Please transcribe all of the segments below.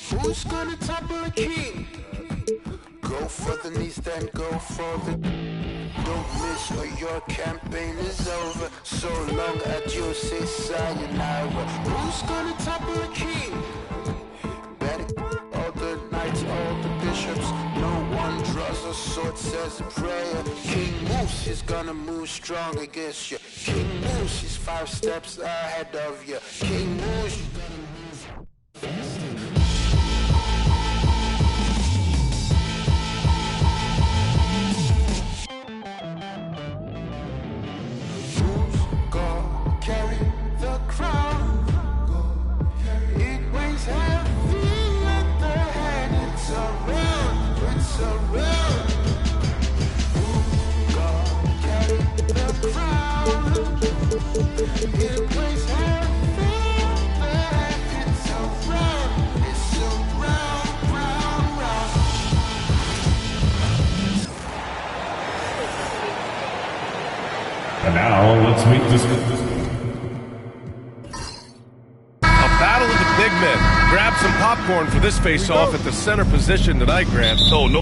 Who's gonna topple a king? Go for the knees, then go for the... Don't miss or your campaign is over. So long adieu, say sayonara. Who's gonna topple a king? Better all the knights, all the bishops. No one draws a sword, says a prayer. King moves, he's gonna move strong against you. King moves, he's 5 steps ahead of you. King moves, he's gonna move faster. Carry the crown. It weighs heavy at the head. It's around. God, carry the crown. It weighs heavy at the head. It's around, round. And now let's meet this. Battle of the big men. Grab some popcorn for this face-off at the center position tonight, Grant. Oh, no.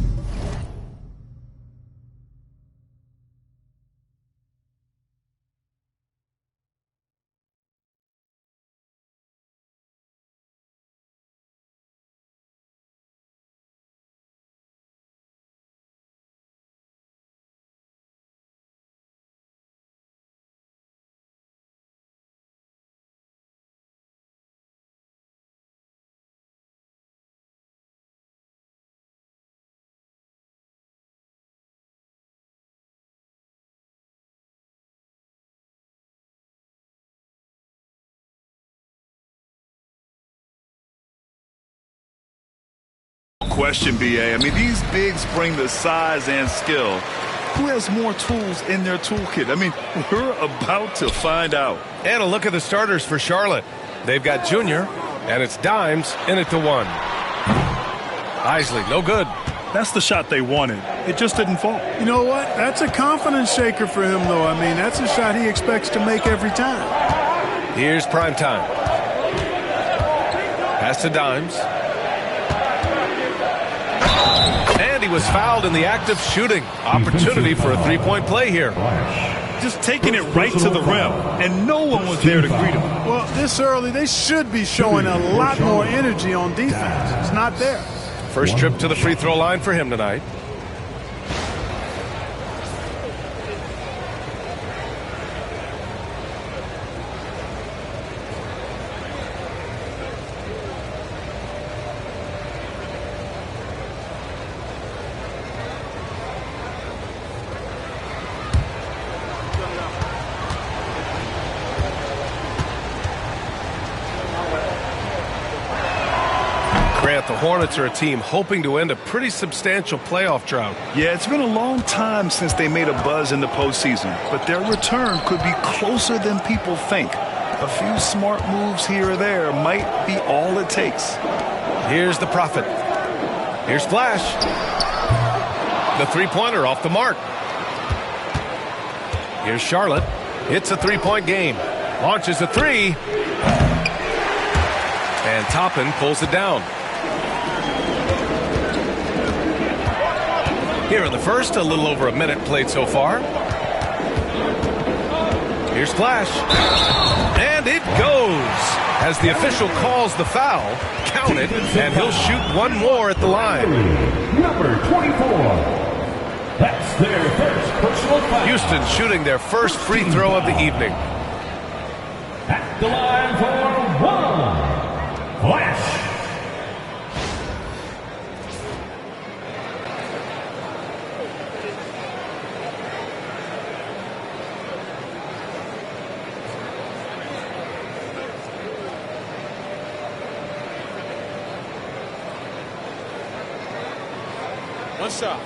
Question, BA. I mean, these bigs bring the size and skill. Who has more tools in their toolkit? I mean, we're about to find out. And a look at the starters for Charlotte. They've got Junior, and it's Dimes in it to 1. Isley, no good. That's the shot they wanted. It just didn't fall. You know what? That's a confidence shaker for him, though. I mean, that's a shot he expects to make every time. Here's prime time. Pass to Dimes. And he was fouled in the act of shooting. Opportunity for a 3-point play here. Just taking it right to the rim, and no one was there to greet him. Well, this early, they should be showing a lot more energy on defense. It's not there. First trip to the free throw line for him tonight. The Hornets are a team hoping to end a pretty substantial playoff drought. Yeah, it's been a long time since they made a buzz in the postseason, but their return could be closer than people think. A few smart moves here or there might be all it takes. Here's the Prophet. Here's Flash. The three-pointer off the mark. Here's Charlotte. It's a 3-point game. Launches a 3. And Toppin pulls it down. Here in the first, a little over a minute played so far. Here's Flash. And it goes. As the official calls the foul, count it, and he'll shoot one more at the line. Number 24. That's their first personal foul. Houston shooting their first free throw of the evening. At the line for 1. Flash. One shot.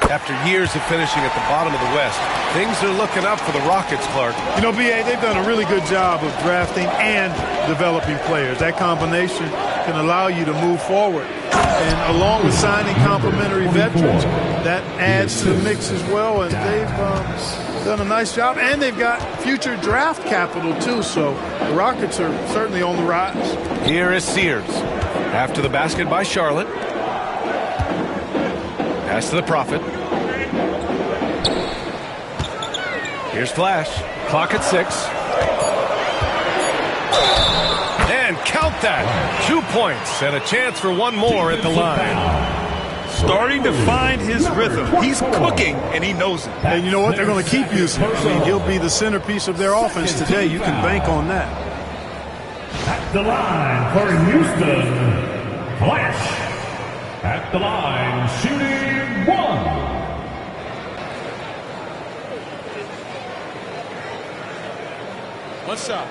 After years of finishing at the bottom of the West, things are looking up for the Rockets, Clark. You know, B.A., they've done a really good job of drafting and developing players. That combination can allow you to move forward. And along with signing complementary veterans, that adds to the mix as well. And they've done a nice job. And they've got future draft capital, too. So the Rockets are certainly on the rise. Here is Sears. After the basket by Charlotte. Pass to the Prophet. Here's Flash. Clock at 6. And count that. 2 points and a chance for one more at the line. Starting to find his rhythm. He's cooking, and he knows it. And you know what? They're going to keep using him. I mean, he'll be the centerpiece of their offense today. You can bank on that. At the line for Houston, Flash. At the line, shooting 1. What's up?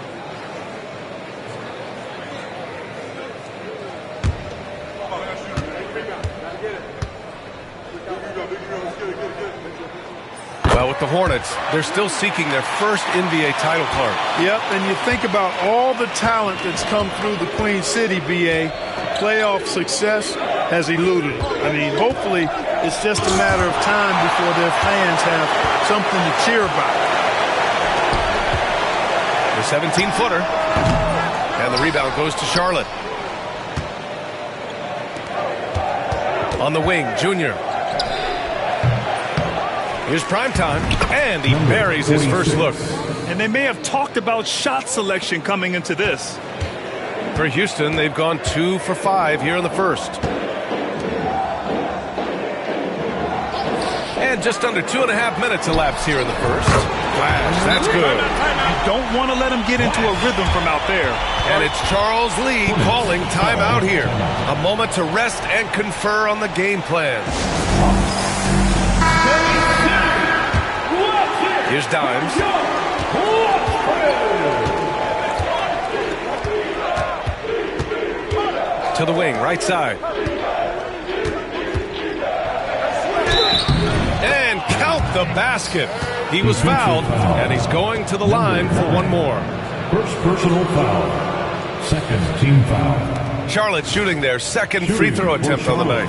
Well, with the Hornets, they're still seeking their first NBA title card. Yep, and you think about all the talent that's come through the Queen City, BA. Playoff success has eluded them. I mean, hopefully it's just a matter of time before their fans have something to cheer about. The 17-footer. And the rebound goes to Charlotte. On the wing, Junior. Here's Primetime, and he buries his first look. And they may have talked about shot selection coming into this. For Houston, they've gone 2 for 5 here in the first. And just under 2.5 minutes elapsed here in the first. Flash, that's good. You don't want to let him get into a rhythm from out there. And it's Charles Lee calling timeout here. A moment to rest and confer on the game plan. Here's Dimes. To the wing, right side. And count the basket. He was fouled, and he's going to the line for one more. First personal foul. Second team foul. Charlotte shooting their second free throw attempt on the night.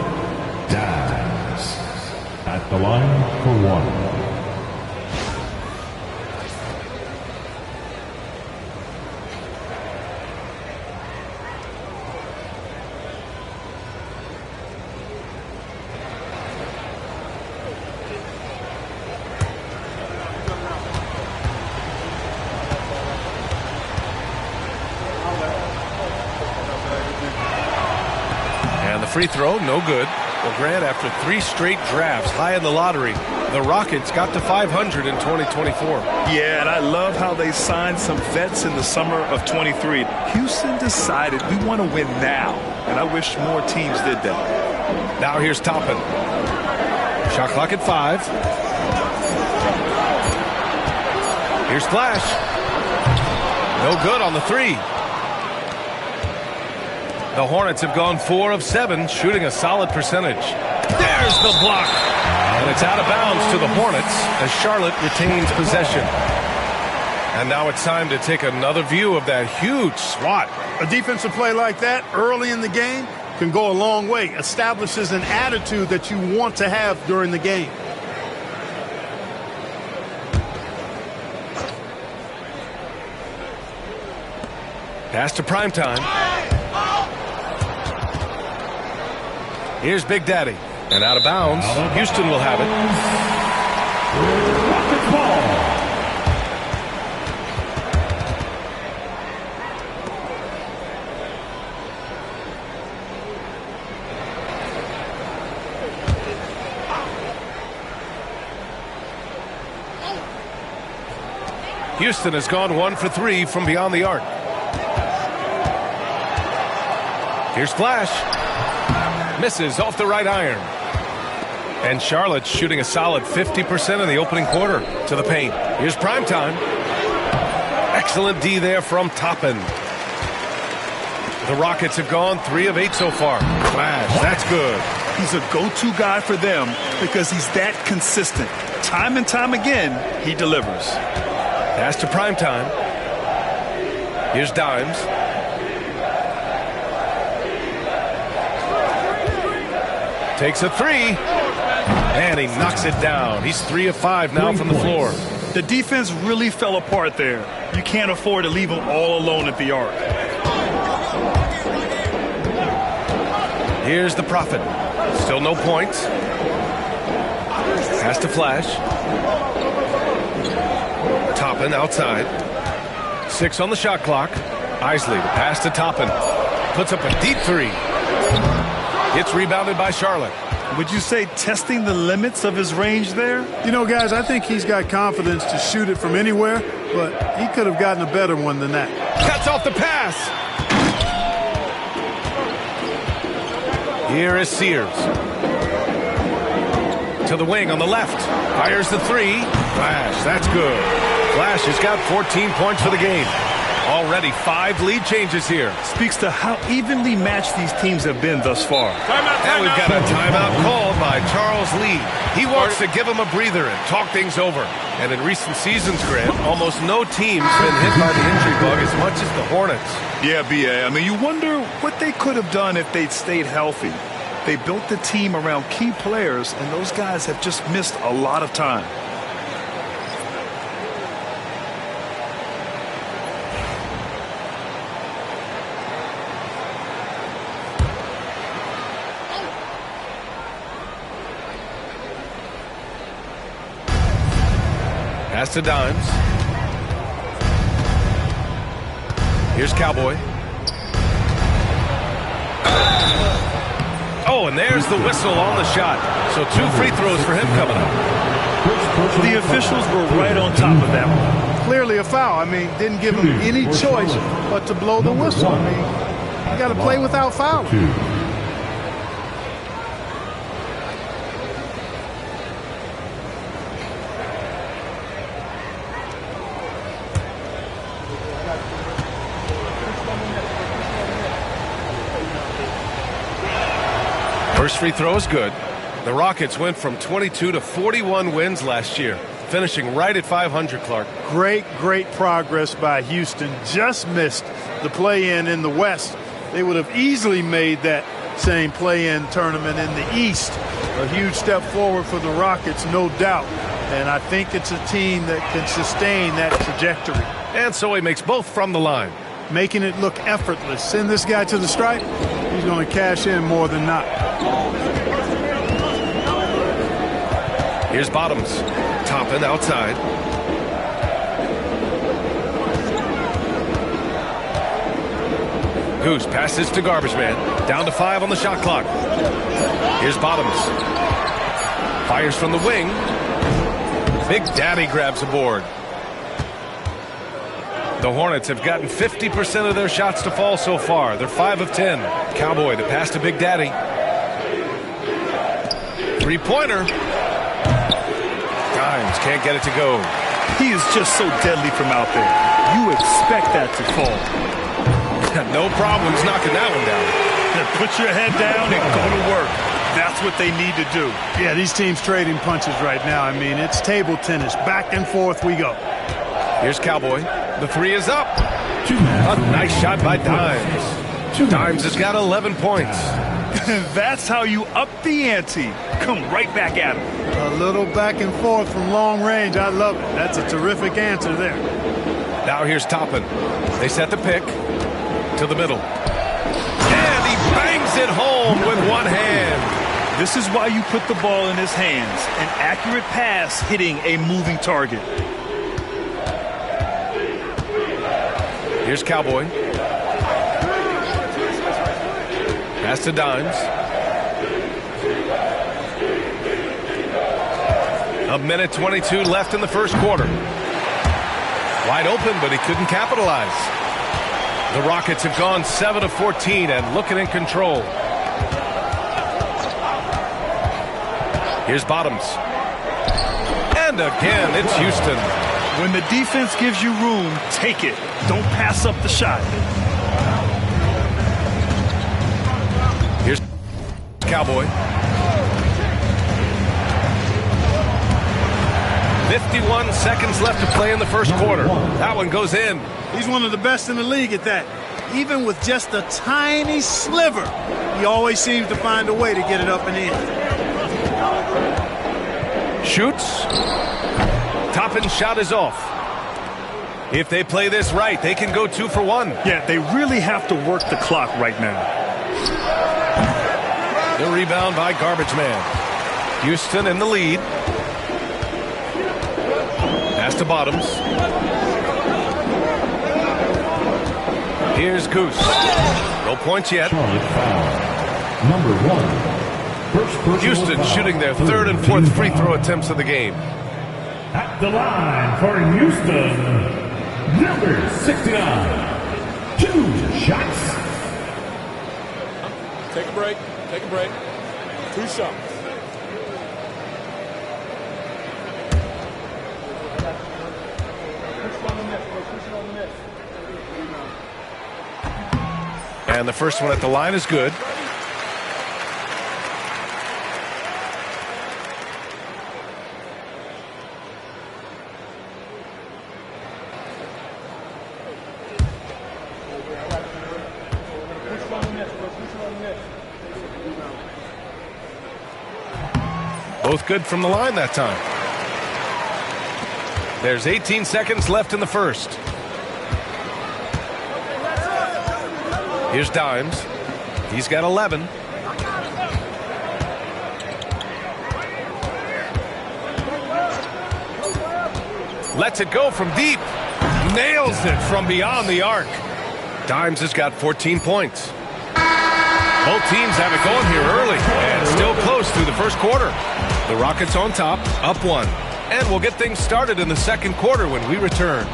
Dimes. At the line for 1. Free throw, no good. Well, Grant, after 3 straight drafts high in the lottery, the Rockets got to 500 in 2024. Yeah, and I love how they signed some vets in the summer of 23. Houston decided we want to win now, and I wish more teams did that. Now here's Toppin. Shot clock at 5. Here's Flash. No good on the 3. The Hornets have gone 4 of 7, shooting a solid percentage. There's the block. And it's out of bounds to the Hornets as Charlotte retains possession. And now it's time to take another view of that huge swat. A defensive play like that early in the game can go a long way. Establishes an attitude that you want to have during the game. Pass to Primetime. Here's Big Daddy. And out of bounds. Houston will have it. Rockets ball. Houston has gone 1 for 3 from beyond the arc. Here's Flash. Misses off the right iron. And Charlotte's shooting a solid 50% in the opening quarter to the paint. Here's Primetime. Excellent D there from Toppin. The Rockets have gone 3 of 8 so far. Flash, that's good. He's a go-to guy for them because he's that consistent. Time and time again, he delivers. Pass to Primetime. Here's Dimes. Takes a three. And he knocks it down. He's 3 of 5 now from the floor. The defense really fell apart there. You can't afford to leave him all alone at the arc. Here's the Prophet. Still no points. Pass to Flash. Toppin outside. 6 on the shot clock. Isley, the pass to Toppin. Puts up a deep three. It's rebounded by Charlotte. Would you say testing the limits of his range there? You know, guys, I think he's got confidence to shoot it from anywhere, but he could have gotten a better one than that. Cuts off the pass. Here is Sears. To the wing on the left. Fires the three. Flash, that's good. Flash has got 14 points for the game. Already 5 lead changes here. Speaks to how evenly matched these teams have been thus far. And we've got a timeout called by Charles Lee. He wants to give him a breather and talk things over. And in recent seasons, Grant, almost no team's been hit by the injury bug as much as the Hornets. Yeah, B.A. I mean, you wonder what they could have done if they'd stayed healthy. They built the team around key players, and those guys have just missed a lot of time. Pass to Dimes. Here's Cowboy. Oh, and there's the whistle on the shot. So 2 free throws for him coming up. The officials were right on top of that one. Clearly a foul. I mean, didn't give him any choice but to blow the whistle. I mean, you got to play without fouling. First free throw is good. The Rockets went from 22 to 41 wins last year, finishing right at 500, Clark. Great progress by Houston. Just missed the play-in in the West. They would have easily made that same play-in tournament in the East. A huge step forward for the Rockets, no doubt. And I think it's a team that can sustain that trajectory. And so he makes both from the line. Making it look effortless. Send this guy to the stripe. He's going to cash in more than not. Here's Bottoms. Toppin outside. Goose passes to Garbage Man. Down to 5 on the shot clock. Here's Bottoms. Fires from the wing. Big Daddy grabs a board. The Hornets have gotten 50% of their shots to fall so far. They're 5 of 10. Cowboy, the pass to Big Daddy. Three-pointer. Dimes can't get it to go. He is just so deadly from out there. You expect that to fall. No problems knocking that one down. Put your head down and go to work. That's what they need to do. Yeah, these teams trading punches right now. I mean, it's table tennis. Back and forth we go. Here's Cowboy. The three is up. A nice shot by Dimes. Dimes has got 11 points. That's how you up the ante. Come right back at him. A little back and forth from long range. I love it. That's a terrific answer there. Now here's Toppin. They set the pick to the middle. And he bangs it home with one hand. This is why you put the ball in his hands. An accurate pass hitting a moving target. Here's Cowboy. Pass to Dimes. A minute 22 left in the first quarter. Wide open, but he couldn't capitalize. The Rockets have gone 7 of 14 and looking in control. Here's Bottoms. And again, it's Houston. When the defense gives you room, take it. Don't pass up the shot. Here's Cowboy. 51 seconds left to play in the first quarter. That one goes in. He's one of the best in the league at that. Even with just a tiny sliver, he always seems to find a way to get it up and in. Shoots. Top-end shot is off. If they play this right, they can go 2 for 1. Yeah, they really have to work the clock right now. The rebound by Garbage Man. Houston in the lead. Pass to Bottoms. Here's Goose. No points yet. Number 1. Houston shooting their third and fourth free throw attempts of the game. At the line for Houston, number 69. 2 shots. Take a break. Take a break. 2 shots. And the first one at the line is good. Both good from the line that time. There's 18 seconds left in the first. Here's Dimes. He's got 11. Lets it go from deep. Nails it from beyond the arc. Dimes has got 14 points. Both teams have it going here early and still close through the first quarter. The Rockets on top, up 1. And we'll get things started in the second quarter when we return.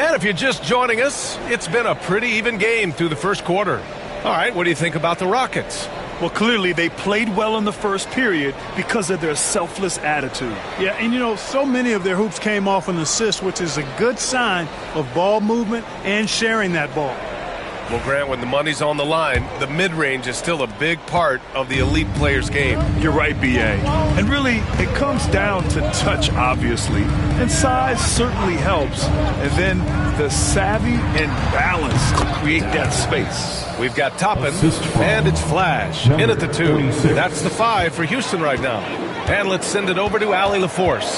And if you're just joining us, it's been a pretty even game through the first quarter. All right, what do you think about the Rockets? Well, clearly they played well in the first period because of their selfless attitude. Yeah, and you know, so many of their hoops came off an assist, which is a good sign of ball movement and sharing that ball. Well, Grant, when the money's on the line, the mid-range is still a big part of the elite player's game. You're right, B.A. And really, it comes down to touch, obviously. And size certainly helps. And then the savvy and balance to create that space. We've got Toppin, and it's Flash. In at the 2. That's the 5 for Houston right now. And let's send it over to Allie LaForce.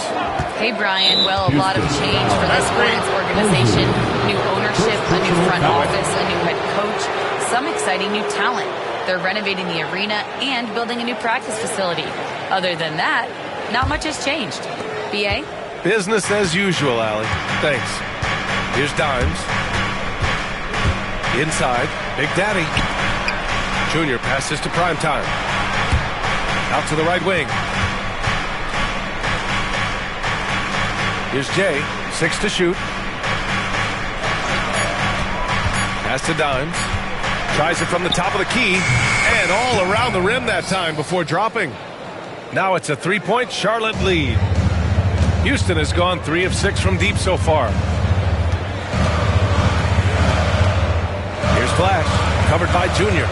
Hey, Brian. Well, a lot of change for this Hornets organization. New ownership, a new front office, a new head coach, some exciting new talent. They're renovating the arena and building a new practice facility. Other than that, not much has changed. B.A.? Business as usual, Allie. Thanks. Here's Dimes. Inside, Big Daddy. Junior passes to Primetime. Out to the right wing. Here's Jay, 6 to shoot. Pass to Dimes. Tries it from the top of the key. And all around the rim that time before dropping. Now it's a 3-point Charlotte lead. Houston has gone 3 of 6 from deep so far. Here's Flash, covered by Junior.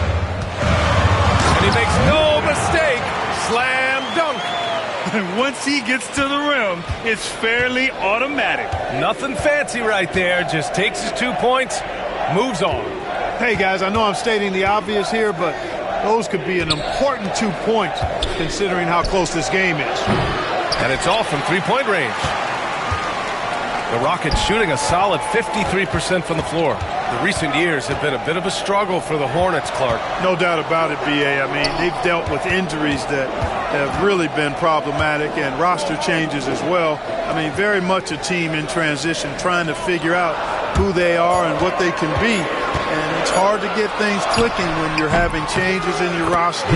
And he makes no mistake. Slam dunk. And once he gets to the rim, it's fairly automatic. Nothing fancy right there. Just takes his 2 points, moves on. Hey, guys, I know I'm stating the obvious here, but those could be an important 2 points considering how close this game is. And it's all from three-point range. The Rockets shooting a solid 53% from the floor. The recent years have been a bit of a struggle for the Hornets, Clark. No doubt about it, B.A. I mean, they've dealt with injuries that have really been problematic and roster changes as well. I mean, very much a team in transition, trying to figure out who they are and what they can be. And it's hard to get things clicking when you're having changes in your roster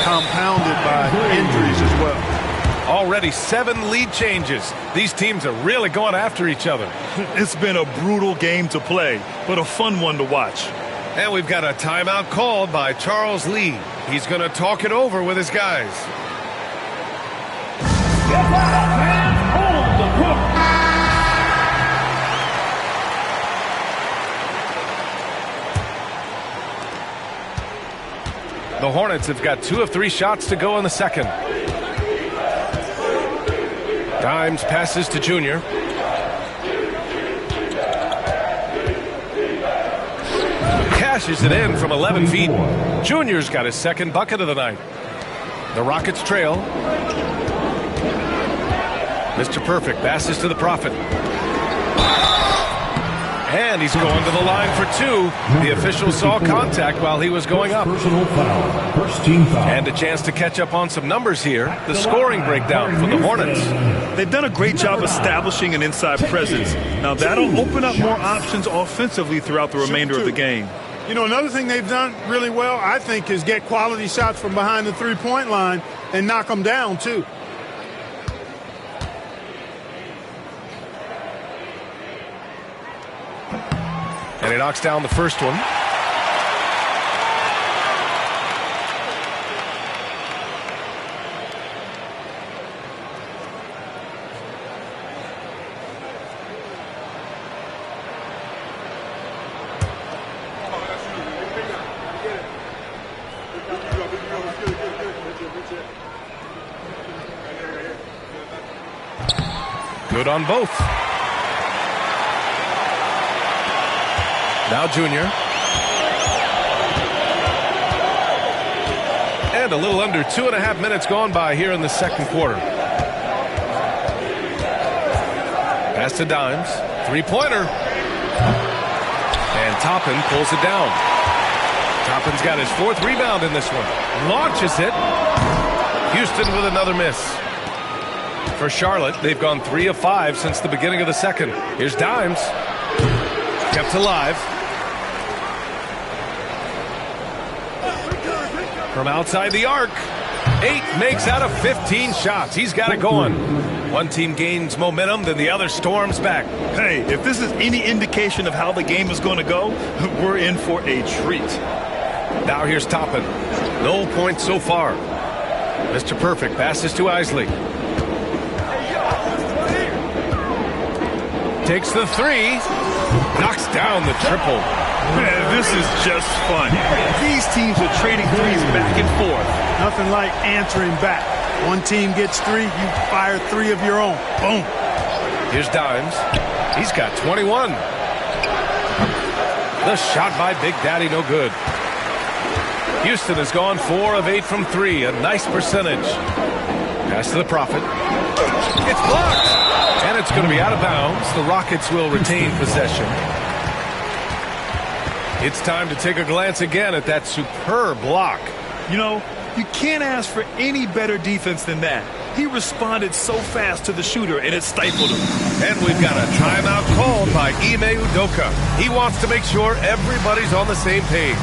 compounded by injuries as well. Already 7 lead changes. These teams are really going after each other. It's been a brutal game to play, but a fun one to watch. And we've got a timeout called by Charles Lee. He's going to talk it over with his guys. The Hornets have got 2 of 3 shots to go in the second. Dimes passes to Junior. Cashes it in from 11 feet. Junior's got his second bucket of the night. The Rockets trail. Mr. Perfect passes to the Prophet. And he's going to the line for 2. The official saw contact while he was going up. Personal foul. First team foul. And a chance to catch up on some numbers here. The scoring breakdown for the Hornets. They've done a great job establishing an inside presence. Now that'll open up more options offensively throughout the remainder of the game. You know, another thing they've done really well, I think, is get quality shots from behind the three-point line and knock them down, too. And he knocks down the first one. Good on both. Now Junior. And a little under 2.5 minutes gone by here in the second quarter. Pass to Dimes. Three-pointer. And Toppin pulls it down. Toppin's got his 4th rebound in this one. Launches it. Houston with another miss. For Charlotte, they've gone 3 of 5 since the beginning of the second. Here's Dimes. Kept alive. From outside the arc. 8 makes out of 15 shots. He's got it going. One team gains momentum, then the other storms back. Hey, if this is any indication of how the game is going to go, we're in for a treat. Now here's Toppin. No points so far. Mr. Perfect passes to Isley. Takes the 3. Knocks down the triple. Man, this is just fun. These teams are trading threes back and forth. Nothing like answering back. One team gets 3, you fire 3 of your own. Boom. Here's Dimes. He's got 21. The shot by Big Daddy, no good. Houston has gone 4 of 8 from 3. A nice percentage. Pass to the Prophet. It's blocked. And it's going to be out of bounds. The Rockets will retain possession. It's time to take a glance again at that superb block. You know, you can't ask for any better defense than that. He responded so fast to the shooter, and it stifled him. And we've got a timeout called by Ime Udoka. He wants to make sure everybody's on the same page.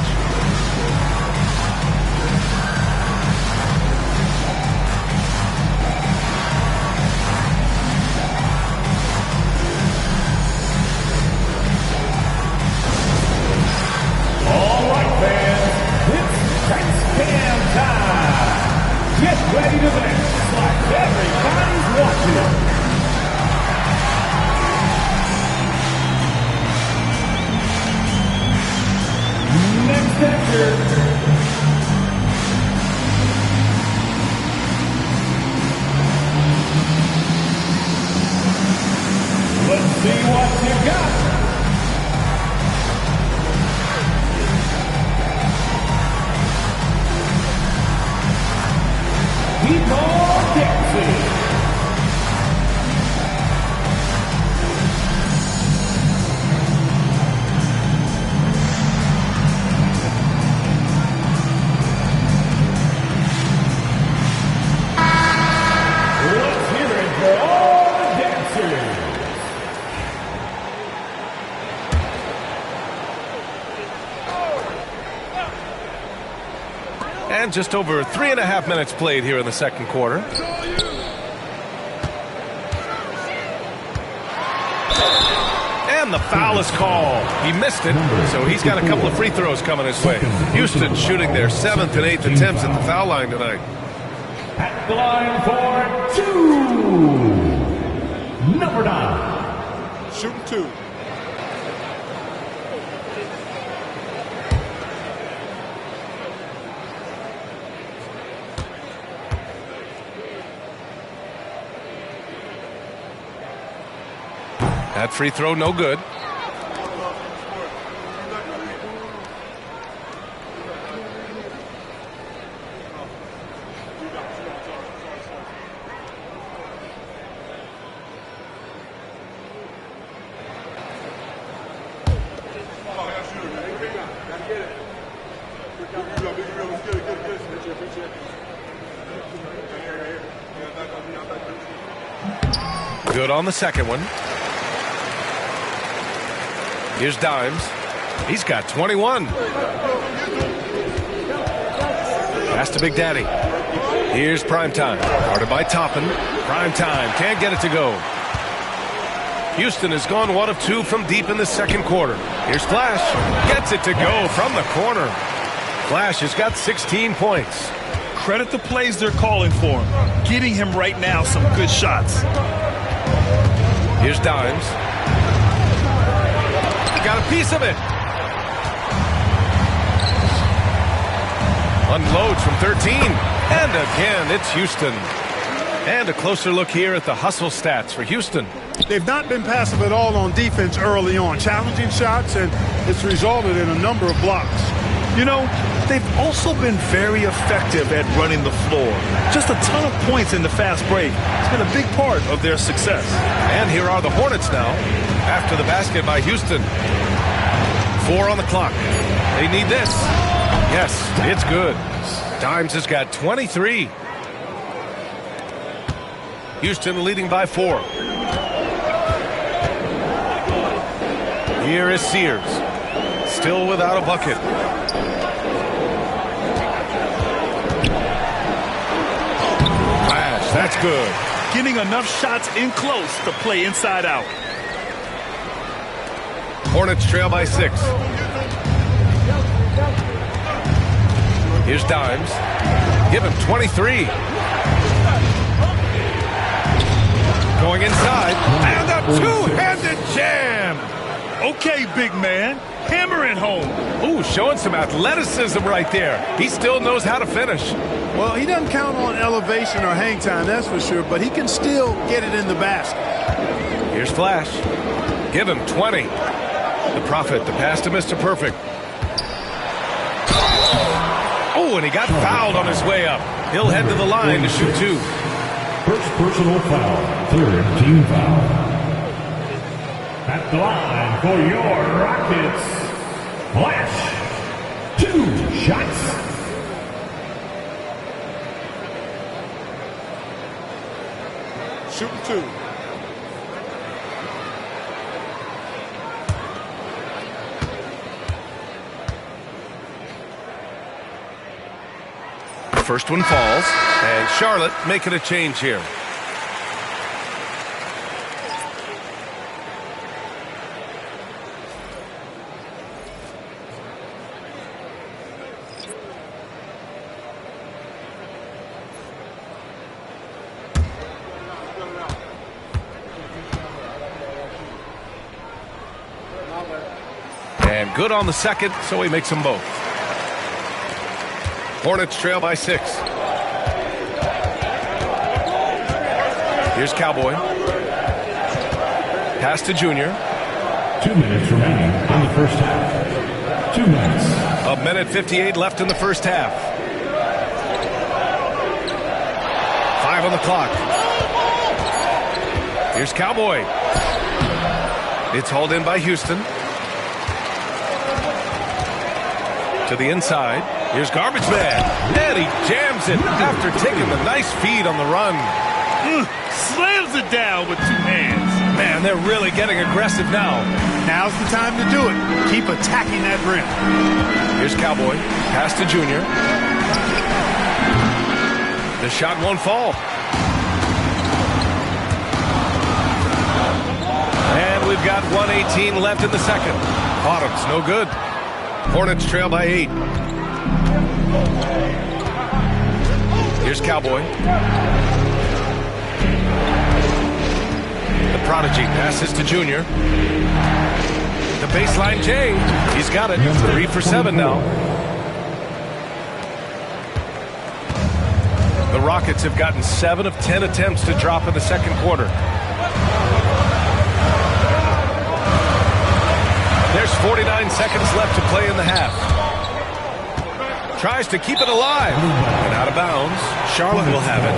Ready to dance like everybody's watching. Next picture. Let's see what you got. And just over 3.5 minutes played here in the second quarter. And the foul is called. He missed it, so he's got a couple of free throws coming his way. Houston shooting their 7th and 8th attempts at the foul line tonight. At the line for 2. Number 9. Shooting 2. That free throw, no good. Good on the second one. Here's Dimes. He's got 21. Pass to Big Daddy. Here's Primetime. Guarded by Toppin. Primetime can't get it to go. Houston has gone 1 of 2 from deep in the second quarter. Here's Flash. Gets it to go from the corner. Flash has got 16 points. Credit the plays they're calling for him. Getting him right now some good shots. Here's Dimes. Got a piece of it. Unloads from 13. And again, it's Houston. And a closer look here at the hustle stats for Houston. They've not been passive at all on defense early on. Challenging shots, and it's resulted in a number of blocks. You know, they've also been very effective at running the floor. Just a ton of points in the fast break. It's been a big part of their success. And here are the Hornets now, after the basket by Houston. 4 on the clock. They need this. Yes, it's good. Dimes has got 23. Houston leading by 4. Here is Sears. Still without a bucket. Flash, that's good. Getting enough shots in close to play inside out. Hornets trail by 6. Here's Dimes. Give him 23. Going inside. And a two-handed jam. Okay, big man. Hammer it home. Ooh, showing some athleticism right there. He still knows how to finish. Well, he doesn't count on elevation or hang time, that's for sure, but he can still get it in the basket. Here's Flash. Give him 20. The Prophet, the pass to Mr. Perfect. Oh, and he got fouled on his way up. He'll head to the line to shoot 2. First personal foul, 3rd team foul. At the line for your Rockets, Flash. 2 shots. Shooting 2. First one falls, and Charlotte making a change here. And good on the second, so he makes them both. Hornets trail by 6. Here's Cowboy. Pass to Junior. 2 minutes remaining in the first half. 2 minutes. 1:58 left in the first half. 5 on the clock. Here's Cowboy. It's hauled in by Houston. To the inside. Here's Garbage Man. And he jams it after taking the nice feed on the run. Slams it down with 2 hands. Man, they're really getting aggressive now. Now's the time to do it. Keep attacking that rim. Here's Cowboy. Pass to Junior. The shot won't fall. And we've got 1:18 left in the second. Bottom's no good. Hornets trail by 8. Here's Cowboy. The Prodigy passes to Junior. The baseline J. He's got it. 3 for 7 now. The Rockets have gotten 7 of 10 attempts to drop in the second quarter. 49 seconds left to play in the half. Tries to keep it alive. And out of bounds. Charlotte will have it.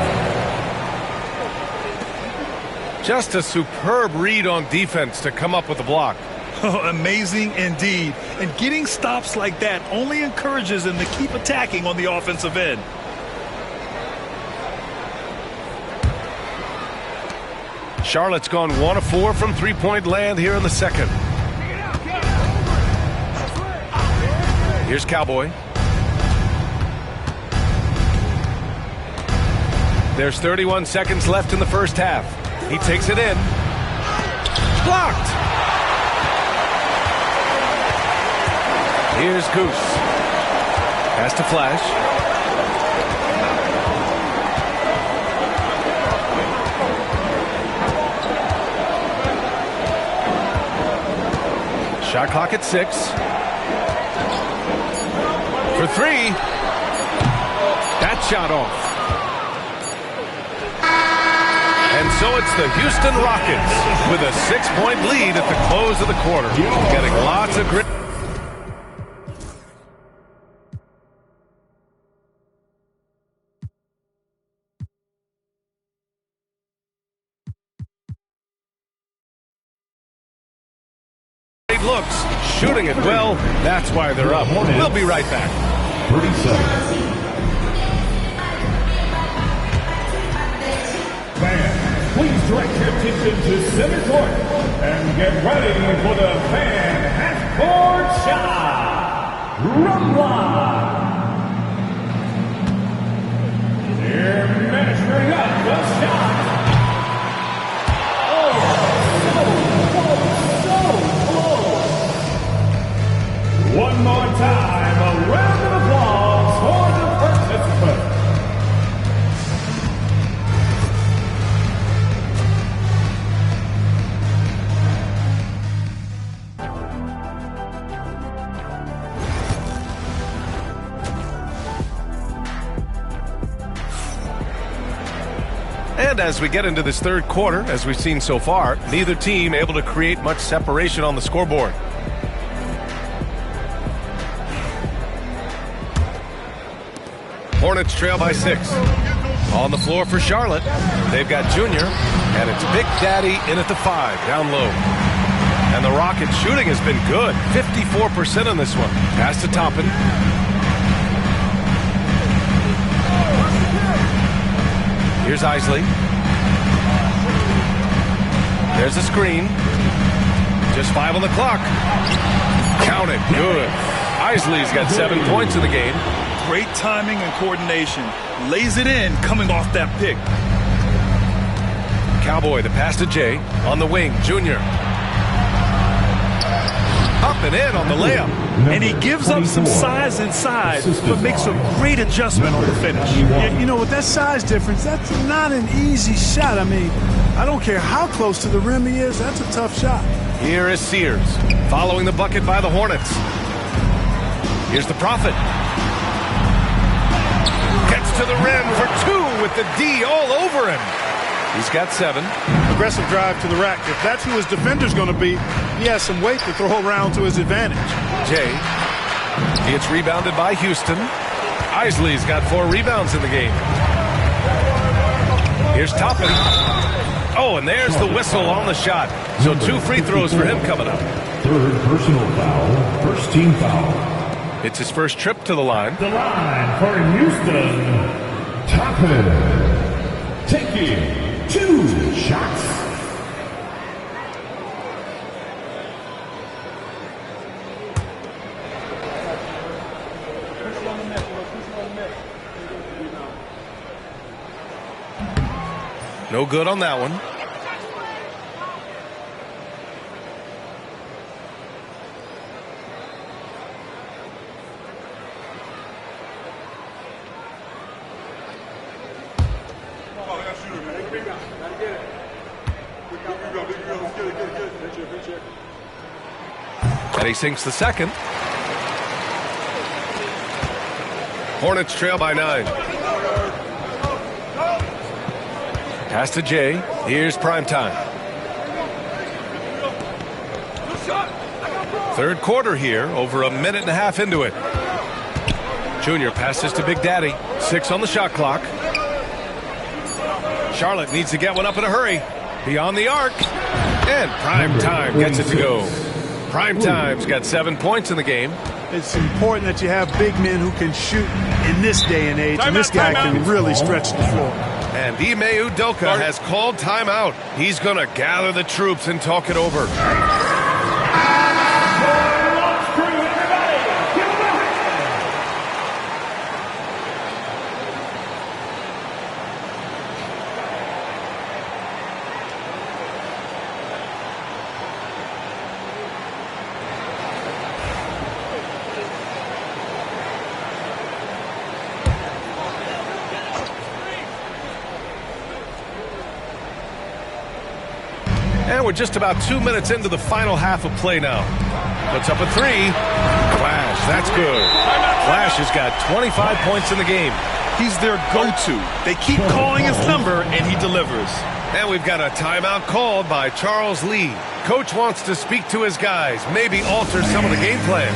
Just a superb read on defense to come up with the block. Oh, amazing indeed. And getting stops like that only encourages them to keep attacking on the offensive end. Charlotte's gone 1 of 4 from three-point land here in the second. Here's Cowboy. There's 31 seconds left in the first half. He takes it in. Blocked. Here's Goose. Has to flash. Shot clock at 6. For 3. That shot off. And so it's the Houston Rockets with a 6-point lead at the close of the quarter. Getting lots of grit. Looks, shooting it well. That's why they're up. We'll be right back. 30 seconds. Fans, please direct your attention to center court and get ready for the fan half-court shot. Rumble. They're measuring up the shot. One more time, a round of applause for the participants. And as we get into this third quarter, as we've seen so far, neither team able to create much separation on the scoreboard. Hornets trail by 6. On the floor for Charlotte. They've got Junior, and it's Big Daddy in at the 5, down low. And the Rockets shooting has been good. 54% on this one. Pass to Toppin. Here's Isley. There's a screen. Just 5 on the clock. Count it. Good. Isley's got 7 points in the game. Great timing and coordination. Lays it in coming off that pick. Cowboy, the pass to Jay. On the wing, Junior. Up and in on the layup. And he gives up some size inside, but makes a great adjustment on the finish. Yeah, you know, with that size difference, that's not an easy shot. I mean, I don't care how close to the rim he is, that's a tough shot. Here is Sears, following the bucket by the Hornets. Here's the Prophet. Gets to the rim for 2 with the D all over him. He's got 7. Aggressive drive to the rack. If that's who his defender's going to be, he has some weight to throw around to his advantage. Jay. It's rebounded by Houston. Isley's got 4 rebounds in the game. Here's Toppin. Oh, and there's the whistle on the shot. So 2 free throws for him coming up. 3rd personal foul. First team foul. It's his first trip to the line. The line for Houston. Toppin. Taking 2 shots. No good on that one. And he sinks the second. Hornets trail by 9. Pass to Jay. Here's Primetime. Third quarter here, over a minute and a half into it. Junior passes to Big Daddy. 6 on the shot clock. Charlotte needs to get one up in a hurry. Beyond the arc. And Prime Time gets it to go. Prime Time's got 7 points in the game. It's important that you have big men who can shoot in this day and age, and this guy can really stretch the floor. And Ime Udoka has called timeout. He's going to gather the troops and talk it over. 'And we're just about 2 minutes into the final half of play now. Puts up a 3. Flash, that's good. Flash has got 25 points in the game. He's their go-to. They keep calling his number, and he delivers. And we've got a timeout called by Charles Lee. Coach wants to speak to his guys, maybe alter some of the game plan.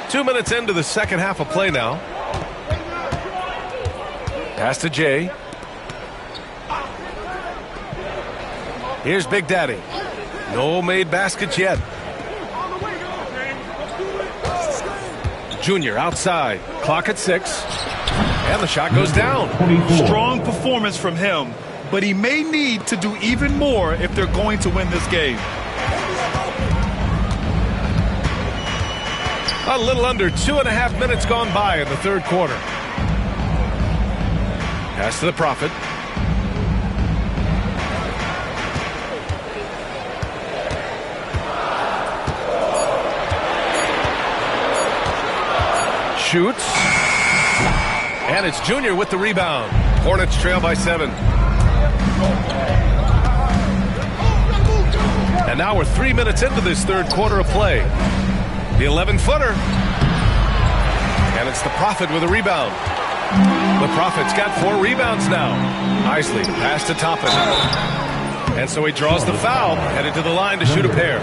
Two minutes into the second half of play now. Pass to Jay. Here's Big Daddy. No made baskets yet. Junior outside. Clock at 6. And the shot goes down. Strong performance from him, but he may need to do even more if they're going to win this game. A little under 2.5 minutes gone by in the third quarter. Pass to the Prophet. Shoots. And it's Junior with the rebound. Hornets trail by 7. And now we're 3 minutes into this third quarter of play. The 11-footer. And it's the Prophet with a rebound. The Prophet's got 4 rebounds now. Isley pass to Toppin. And so he draws the foul, headed to the line to shoot a pair.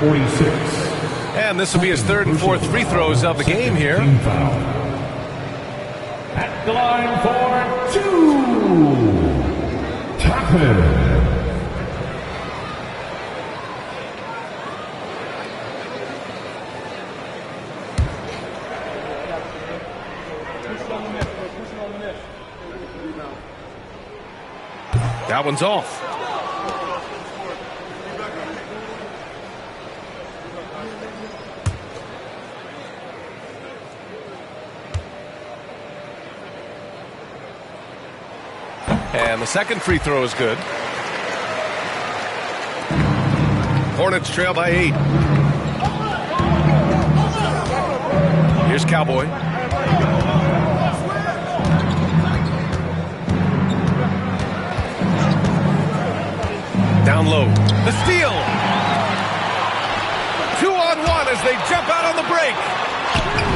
And this will be his third and fourth free throws of the game here. At the line for 2. Toppin. That one's off. And the second free throw is good. Hornets trail by 8. Here's Cowboy. Down low. The steal. 2-on-1 as they jump out on the break.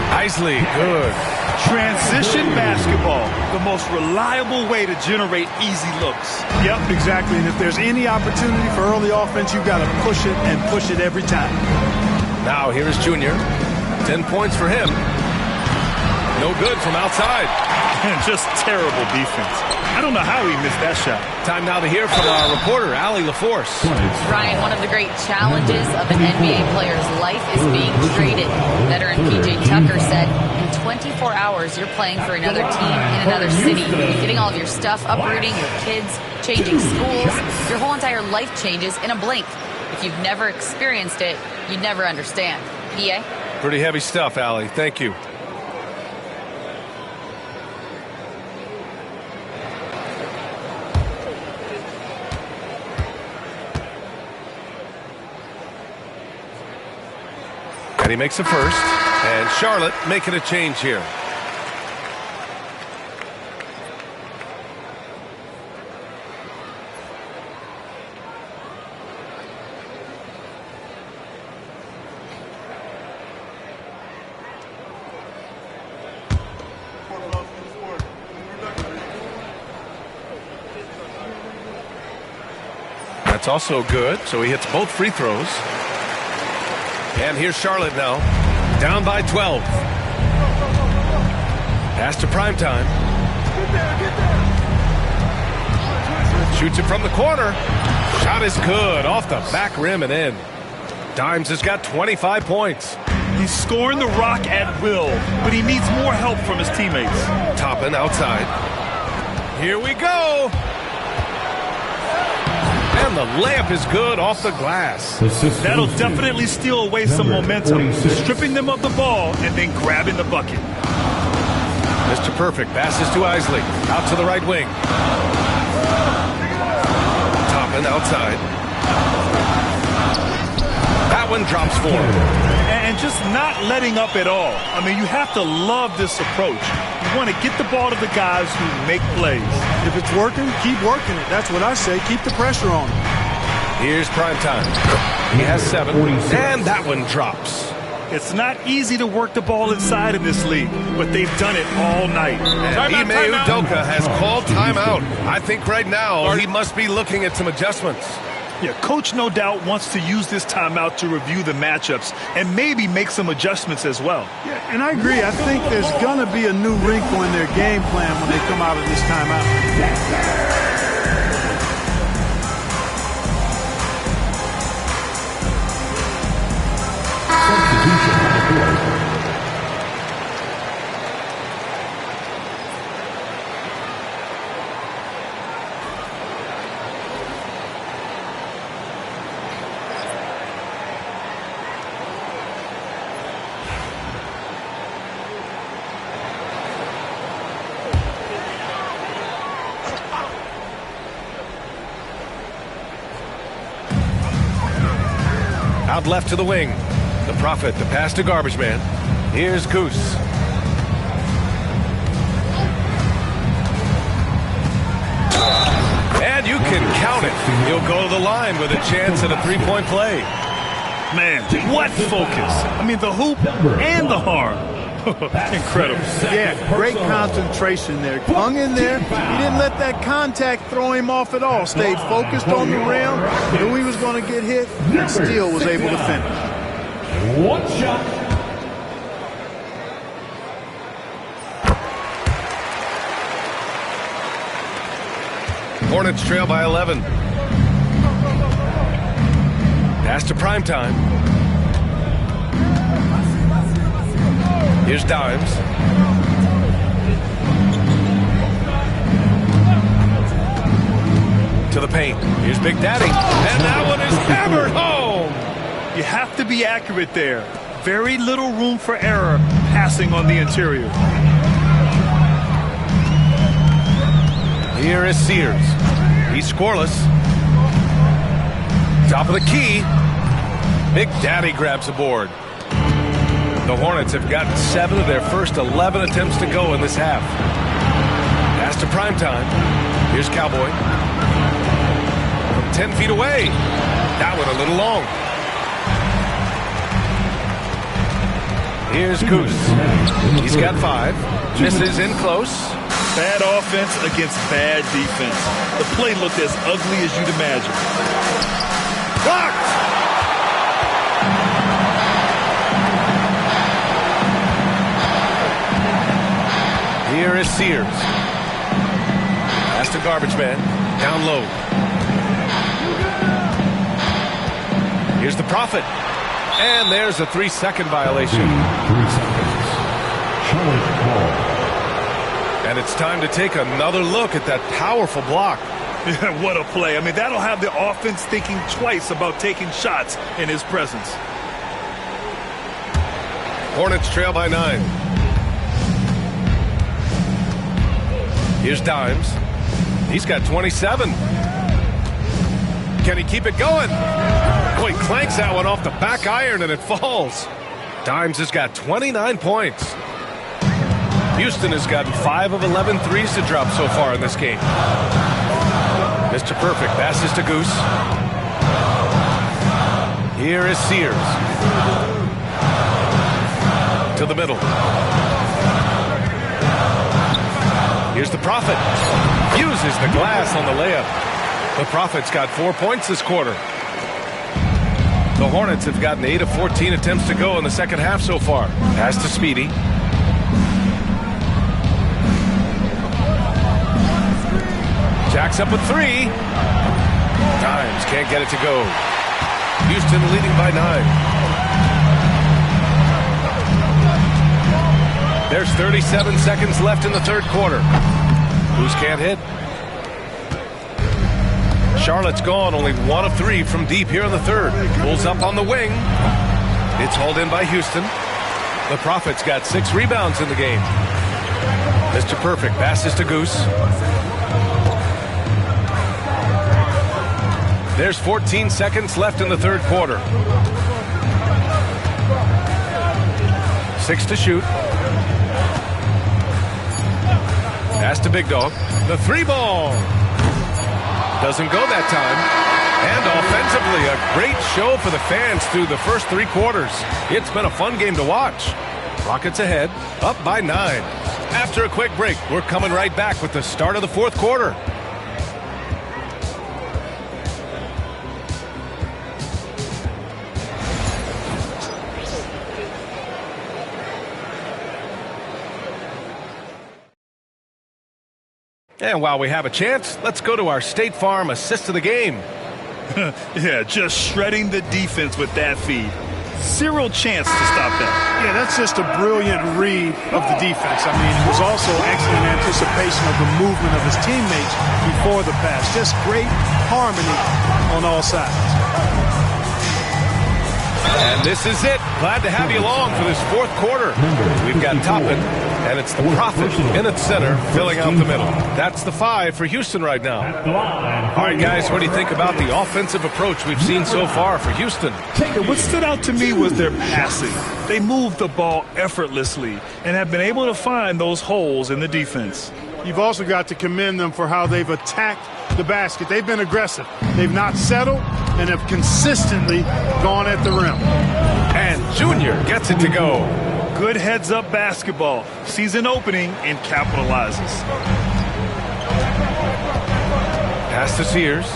Isley, good. Transition basketball, the most reliable way to generate easy looks. Yep, exactly. And if there's any opportunity for early offense, you've got to push it and push it every time. Now here's Junior. 10 points for him. No good from outside. And just terrible defense. I don't know how he missed that shot. Time now to hear from our reporter, Allie LaForce. Ryan, one of the great challenges of an NBA player's life is being traded. Veteran P.J. Tucker said, in 24 hours, you're playing for another team in another city, getting all of your stuff, uprooting your kids, changing schools. Your whole entire life changes in a blink. If you've never experienced it, you'd never understand. PA? Pretty heavy stuff, Allie. Thank you. And he makes a first. And Charlotte making a change here. That's also good, so he hits both free throws. And here's Charlotte now, down by 12. Pass to Primetime. Shoots it from the corner. Shot is good, off the back rim and in. Dimes has got 25 points. He's scoring the rock at will, but he needs more help from his teammates. Toppin outside. Here we go. And the layup is good off the glass. That'll definitely steal away some momentum, stripping them of the ball and then grabbing the bucket. Mr. Perfect passes to Isley. Out to the right wing. Toppin outside. That one drops for him. And just not letting up at all. I mean, you have to love this approach. You want to get the ball to the guys who make plays. If it's working, keep working it. That's what I say. Keep the pressure on him. Here's Primetime. He has 7, and that one drops. It's not easy to work the ball inside in this league, but they've done it all night. And Ime Udoka has called timeout. I think right now he must be looking at some adjustments. Yeah, coach no doubt wants to use this timeout to review the matchups and maybe make some adjustments as well. Yeah, and I agree. I think there's going to be a new wrinkle in their game plan when they come out of this timeout. Out left to the wing. The Prophet, the pass to Garbage Man. Here's Goose. And you can count it. He'll go to the line with a chance at a three-point play. Man, what focus. I mean, the hoop and the harm. Incredible. Yeah, great concentration there. Hung in there. He didn't let that contact throw him off at all. Stayed focused on the rim. Knew he was going to get hit, and still was able to finish. One shot. Hornets trail by 11. Pass to Primetime. Here's Dimes. To the paint. Here's Big Daddy. And that one is hammered home. You have to be accurate there. Very little room for error passing on the interior. Here is Sears. He's scoreless. Top of the key. Big Daddy grabs the board. The Hornets have gotten 7 of their first 11 attempts to go in this half. Pass to Primetime. Here's Cowboy. From 10 feet away. That one a little long. Here's Goose. He's got 5. Misses in close. Bad offense against bad defense. The play looked as ugly as you'd imagine. Blocked! Here is Sears. Pass to Garbage Man. Down low. Here's the Prophet. And there's a 3-second violation. 3 seconds. Charlotte ball. And it's time to take another look at that powerful block. What a play. I mean, that'll have the offense thinking twice about taking shots in his presence. Hornets trail by 9. Here's Dimes. He's got 27. Can he keep it going? Oh, he clanks that one off the back iron and it falls. Dimes has got 29 points. Houston has gotten 5 of 11 threes to drop so far in this game. Mr. Perfect passes to Goose. Here is Sears. To the middle. Here's the Prophet. Uses the glass on the layup. The Profits got 4 points this quarter. The Hornets have gotten 8 of 14 attempts to go in the second half so far. Pass to Speedy. Jacks up a 3. Dimes can't get it to go. Houston leading by 9. There's 37 seconds left in the third quarter. Who's can't hit? Charlotte's gone, only 1 of 3 from deep here in the third. Pulls up on the wing. It's hauled in by Houston. The Profits got 6 rebounds in the game. Mr. Perfect passes to Goose. There's 14 seconds left in the third quarter. 6 to shoot. Pass to Big Dog. The 3 ball. Doesn't go that time. And offensively, a great show for the fans through the first 3 quarters. It's been a fun game to watch. Rockets ahead, up by 9. After a quick break, we're coming right back with the start of the fourth quarter. And while we have a chance, let's go to our State Farm assist of the game. Yeah, just shredding the defense with that feed. Zero chance to stop that. Yeah, that's just a brilliant read of the defense. I mean, it was also excellent anticipation of the movement of his teammates before the pass. Just great harmony on all sides. And this is it. Glad to have you along for this fourth quarter. We've got Toppin, and it's the Prophet in its center, filling out the middle. That's the 5 for Houston right now. All right, guys, what do you think about the offensive approach we've seen so far for Houston? What stood out to me was their passing. They moved the ball effortlessly and have been able to find those holes in the defense. You've also got to commend them for how they've attacked the basket. They've been aggressive. They've not settled and have consistently gone at the rim. And Junior gets it to go. Good heads-up basketball. Sees an opening and capitalizes. Pass to Sears.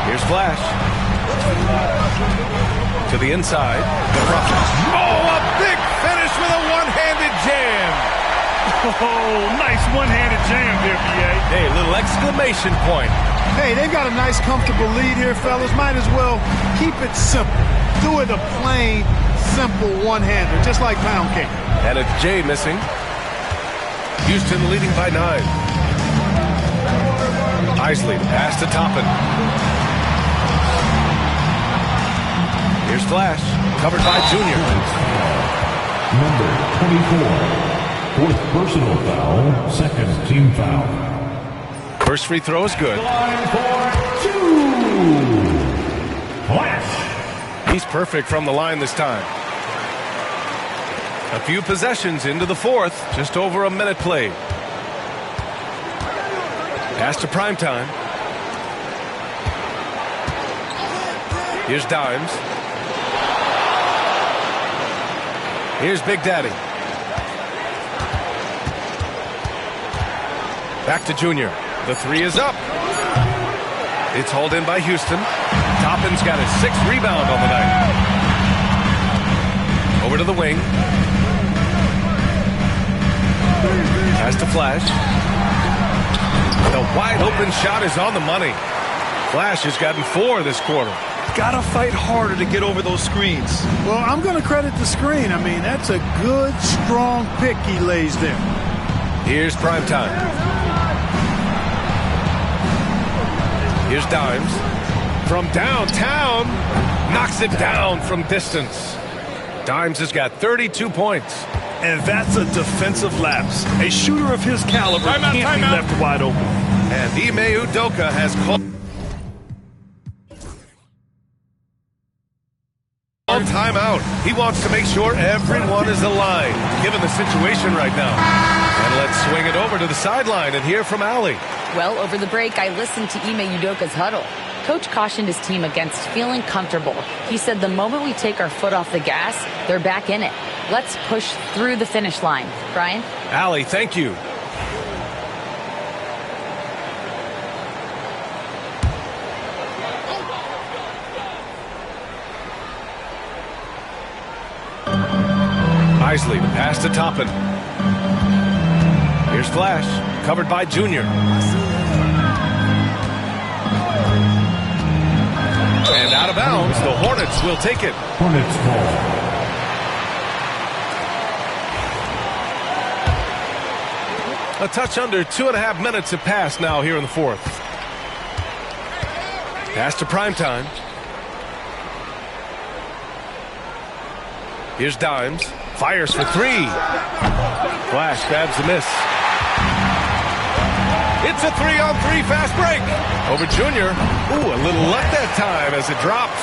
Here's Flash. To the inside. The Profits. Oh, a big finish with a one-handed jam. Oh, nice one-handed jam there, B.A. Hey, little exclamation point. Hey, they've got a nice, comfortable lead here, fellas. Might as well keep it simple. Do it a plain, simple one-hander, just like pound cake. And it's Jay missing. Houston leading by 9. Isley, pass to Toppin. Here's Flash, covered by Junior. Number 24. Fourth personal foul, second team foul. First free throw is good. Line for 2. Flash. He's perfect from the line this time. A few possessions into the fourth, just over a minute played. Pass to Primetime. Here's Dimes. Here's Big Daddy. Back to Junior. The 3 is up. It's hauled in by Houston. Toppin's got his 6th rebound on the night. Over to the wing. Pass to Flash. The wide open shot is on the money. Flash has gotten 4 this quarter. Gotta fight harder to get over those screens. Well, I'm going to credit the screen. I mean, that's a good, strong pick he lays there. Here's Primetime. Here's Dimes. From downtown, knocks it down from distance. Dimes has got 32 points. And that's a defensive lapse. A shooter of his caliber can't be left wide open. And Ime Udoka has called timeout. He wants to make sure everyone is aligned, given the situation right now. And let's swing it over to the sideline and hear from Allie. Well, over the break, I listened to Ime Udoka's huddle. Coach cautioned his team against feeling comfortable. He said the moment we take our foot off the gas, they're back in it. Let's push through the finish line. Brian? Allie, thank you. Isley, the pass to Toppin. Here's Flash, covered by Junior. And out of bounds, the Hornets will take it. Hornets ball. A touch under 2.5 minutes have passed now here in the fourth. Pass to Primetime. Here's Dimes. Fires for three. Flash grabs the miss. It's a 3-on-3 fast break. Over Junior. Ooh, a little luck that time as it drops.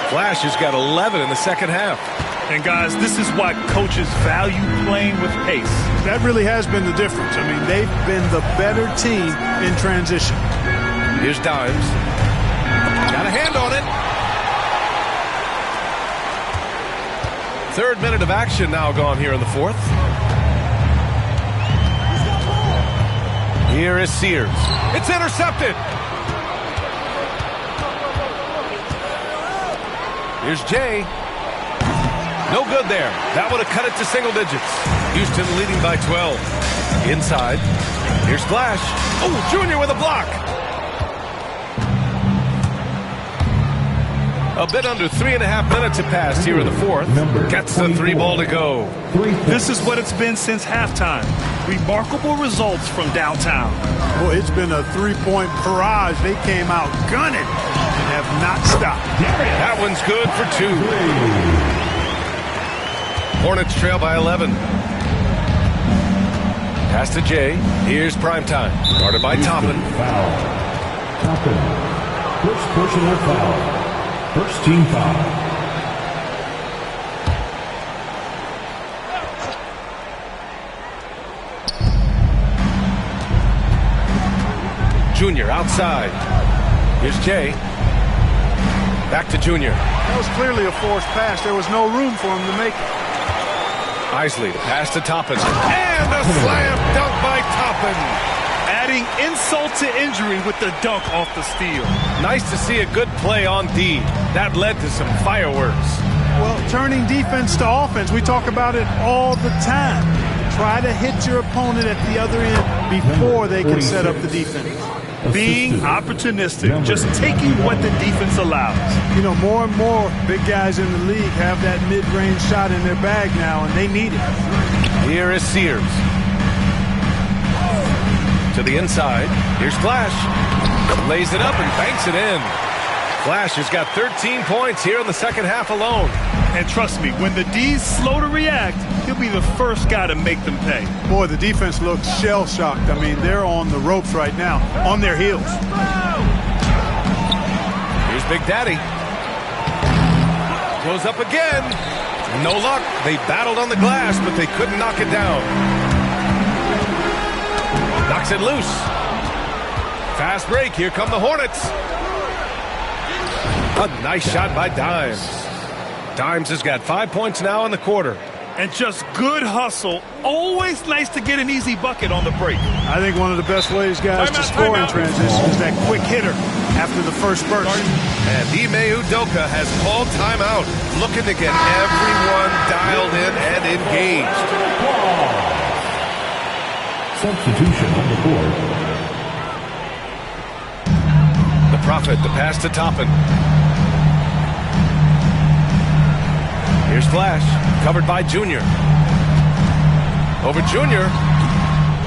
Flash has got 11 in the second half. And guys, this is why coaches value playing with pace. That really has been the difference. I mean, they've been the better team in transition. Here's Dimes. Got a hand on it. Third minute of action now gone here in the fourth. Here is Sears. It's intercepted. Here's Jay. No good there. That would have cut it to single digits. Houston leading by 12. Inside. Here's Flash. Oh, Junior with a block. A bit under 3.5 minutes have passed here in the fourth. Gets the 3 ball to go. This is what it's been since halftime. Remarkable results from downtown. Well, it's been a 3-point barrage. They came out gunning and have not stopped. That one's good for 2. Hornets trail by 11. Pass to Jay. Here's Primetime. Guarded by Toppin. Foul. Toppin. First personal foul. First team foul. Junior outside. Here's Jay. Back to Junior. That was clearly a forced pass. There was no room for him to make it. Isley, the pass to Toppin. And a slam dunk by Toppin. Adding insult to injury with the dunk off the steal. Nice to see a good play on D. That led to some fireworks. Well, turning defense to offense, we talk about it all the time. Try to hit your opponent at the other end before they can set up the defense. Being opportunistic, just taking what the defense allows. You know, more and more big guys in the league have that mid-range shot in their bag now, and they need it. Here is Sears. To the inside. Here's Flash. Lays it up and banks it in. Flash has got 13 points here in the second half alone. And trust me, when the D's slow to react, he'll be the first guy to make them pay. Boy, the defense looks shell-shocked. I mean, they're on the ropes right now, on their heels. Here's Big Daddy. Goes up again. No luck. They battled on the glass, but they couldn't knock it down. Knocks it loose. Fast break. Here come the Hornets. A nice shot by Dimes. Dimes has got 5 points now in the quarter. And just good hustle. Always nice to get an easy bucket on the break. I think one of the best ways, guys, to score in transition is that quick hitter after the first burst. And Ime Udoka has called timeout, looking to get everyone dialed in and engaged. Substitution on the board. The Prophet, the pass to Toppin. Here's Flash, covered by Junior. Over Junior.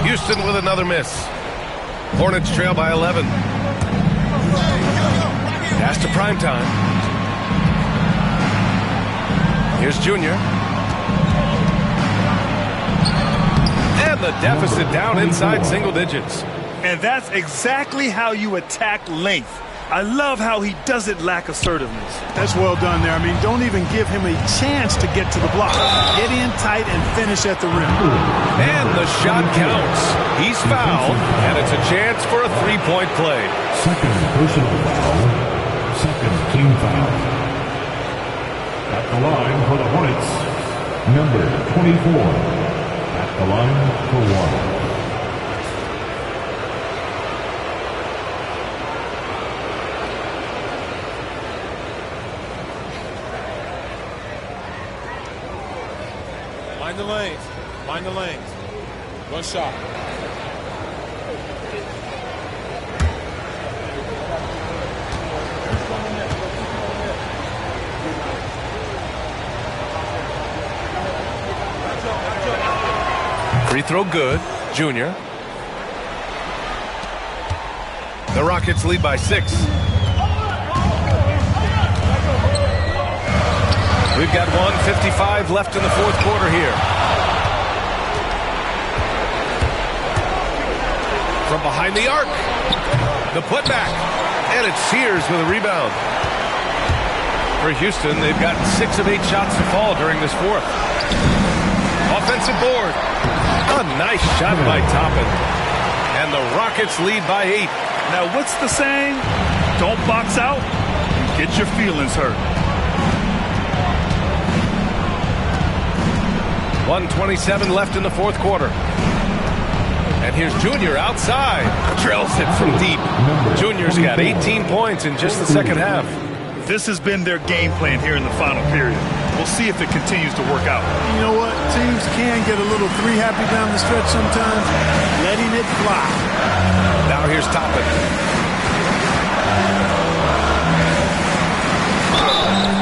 Houston with another miss. Hornets trail by 11. Pass to Primetime. Here's Junior. And the deficit down inside single digits. And that's exactly how you attack length. I love how he doesn't lack assertiveness. That's well done there. I mean, don't even give him a chance to get to the block. Get in tight and finish at the rim. And the shot counts. He's fouled, and it's a chance for a three-point play. Second personal foul. Second team foul. At the line for the Hornets, number 24. At the line for one. Mind the lanes. Mind the lanes. One shot. Free throw good. Junior. The Rockets lead by 6. We've got 1:55 left in the fourth quarter here. From behind the arc. The putback. And it's Sears with a rebound. For Houston, they've gotten 6 of 8 shots to fall during this fourth. Offensive board. A nice shot by Toppin. And the Rockets lead by 8. Now, what's the saying? Don't box out. Get your feelings hurt. 1:27 left in the fourth quarter. And here's Junior outside. Drills it from deep. Junior's got 18 points in just the second half. This has been their game plan here in the final period. We'll see if it continues to work out. You know what? Teams can get a little three-happy down the stretch sometimes, letting it fly. Now here's Toppin.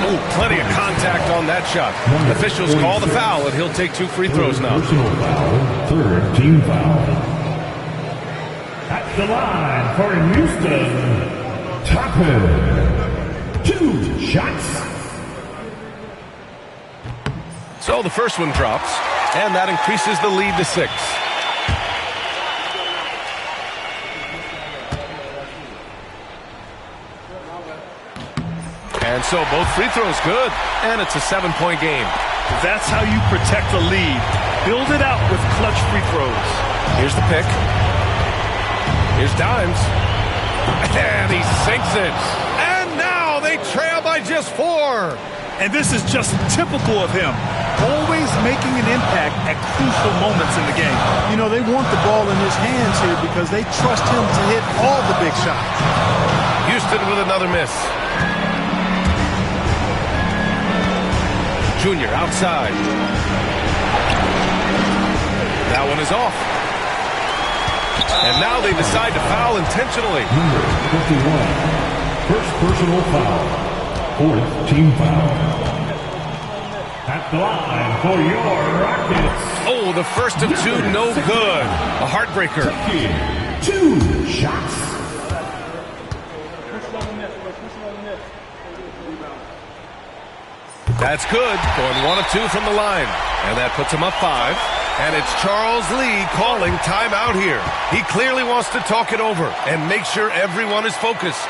Oh, plenty of contact on that shot. Officials call the foul, and he'll take 2 free throws now. Personal foul, 3rd team foul. At the line for Houston, Toppin. 2 shots. So the first one drops, and that increases the lead to 6. And so both free throws good, and it's a 7-point game. That's how you protect the lead. Build it out with clutch free throws. Here's the pick. Here's Dimes. And he sinks it. And now they trail by just 4. And this is just typical of him. Always making an impact at crucial moments in the game. You know, they want the ball in his hands here because they trust him to hit all the big shots. Houston with another miss. Junior outside. That one is off. And now they decide to foul intentionally. Number 51. First personal foul. 4th team foul. At the line for your Rockets. Oh, the first of 2, no good. A heartbreaker. 2 shots. That's good. Going 1 of 2 from the line. And that puts him up 5. And it's Charles Lee calling timeout here. He clearly wants to talk it over and make sure everyone is focused.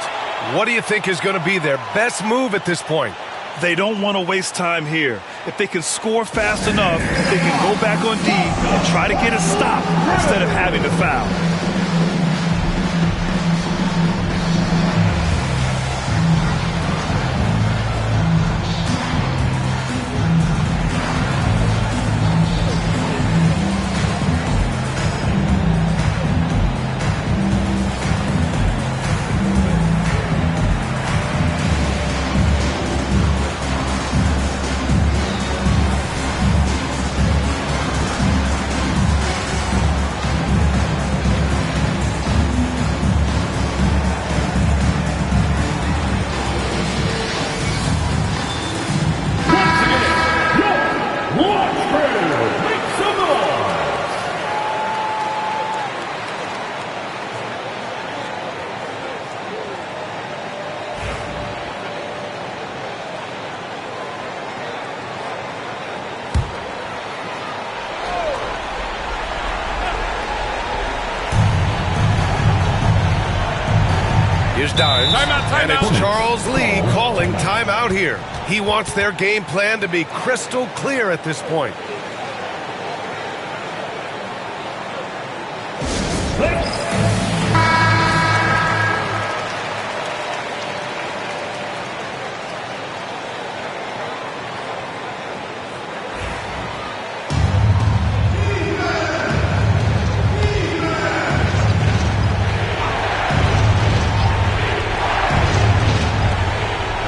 What do you think is going to be their best move at this point? They don't want to waste time here. If they can score fast enough, they can go back on D and try to get a stop instead of having to foul. Here's Dimes. And it's Charles Lee calling timeout here. He wants their game plan to be crystal clear at this point.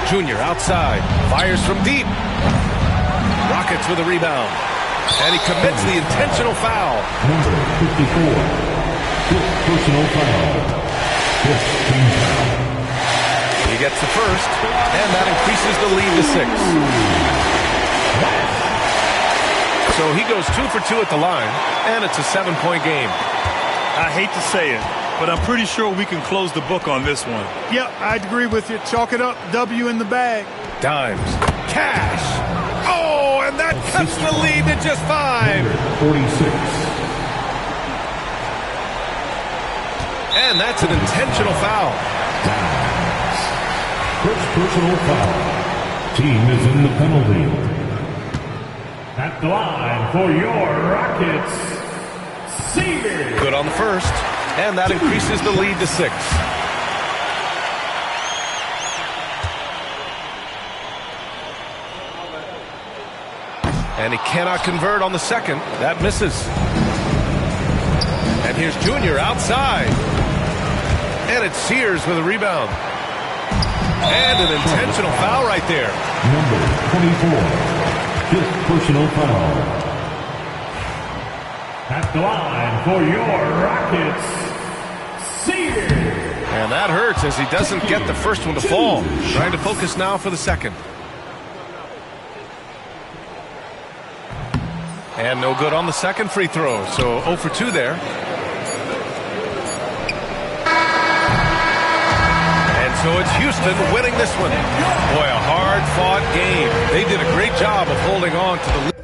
Junior outside, fires from deep. Rockets with a rebound. And he commits the intentional foul. Number 54. Fifth personal foul. Fifth team foul. He gets the first, and that increases the lead to 6. So he goes 2 for 2 at the line, and it's a 7-point game. I hate to say it, but I'm pretty sure we can close the book on this one. Yep, I'd agree with you. Chalk it up. W in the bag. Dimes. Cash. Oh, and that cuts the lead to just 5. 46. And that's an intentional foul. First personal foul. Team is in the penalty. At the line for your Rockets, Seager. Good on the first, and that increases the lead to 6. And he cannot convert on the second. That misses. And here's Junior outside. And it's Sears with a rebound. And an intentional foul right there. Number 24. Fifth personal foul. At the line for your Rockets, Seager. And that hurts as he doesn't get the first one to fall. Trying to focus now for the second. And no good on the second free throw. So 0 for 2 there. And so it's Houston winning this one. Boy, a hard-fought game. They did a great job of holding on to the lead.